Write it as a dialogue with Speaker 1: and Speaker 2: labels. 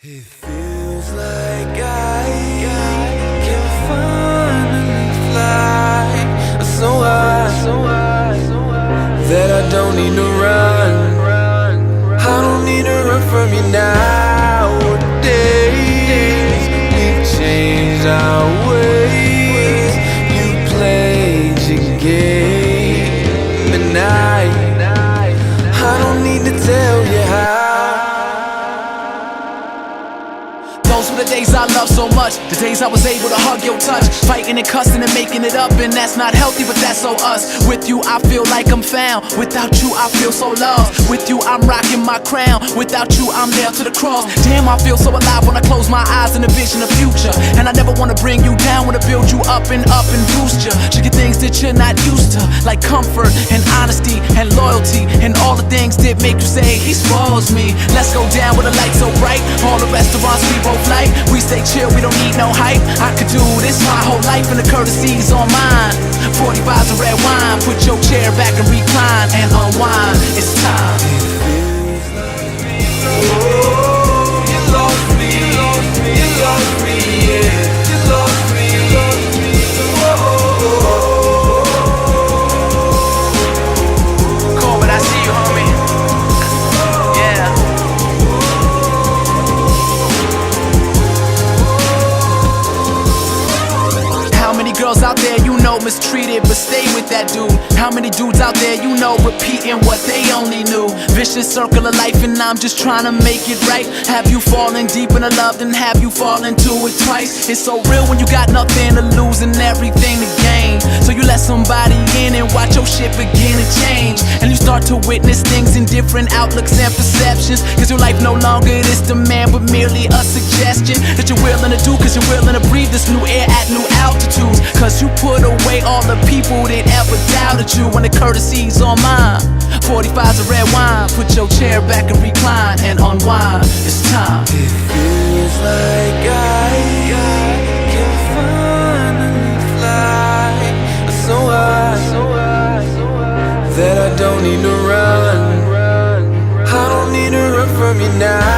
Speaker 1: It feels like I can finally fly so high that I don't need to run. I don't need to run from you nowadays. We've changed our ways. You played your game, and I don't need to tell you how.
Speaker 2: Those were the days I loved so much, the days I was able to hug your touch, fighting and cussing and making it up, and that's not healthy, but that's so us. With you I feel like I'm found, without you I feel so lost. With you I'm rocking my crown, without you I'm nailed to the cross. Damn, I feel so alive when I close my eyes and envision the future. And I never wanna bring you down, wanna build you up and boost you. Should get things that you're not used to, like comfort and honesty and loyalty, and all the things that make you say he spoils me. Let's go down with a light so bright, all the restaurants we both like. We stay chill, we don't need no hype. I could do this my whole life, and the courtesy's on mine. 45's of red wine, put your chair back and recline and unwind. It's time.
Speaker 1: Oh, you lost me, you lost me, yeah. You lost me,
Speaker 2: Cool, but I see you, homie. Yeah. How many girls out there you know mistreated but stay with that dude? How many dudes out there you know repeating what they only knew? Vicious circle of life, and I'm just trying to make it right. Have you fallen deep in a love, then have you fallen to it twice? It's so real when you got nothing to lose and everything to gain. So you let somebody in and watch your shit begin to change, and you start to witness things in different outlooks and perceptions. Cause your life no longer is demand, but merely a suggestion that you're willing to do, cause you're willing to breathe this new air at new altitudes. Cause you put away all the people that ever doubted you, when the courtesy's on mine. 45's of red wine, put your chair back and recline and unwind. It's time.
Speaker 1: It feels like I can finally fly so high that I don't need to run. I don't need to run from you now.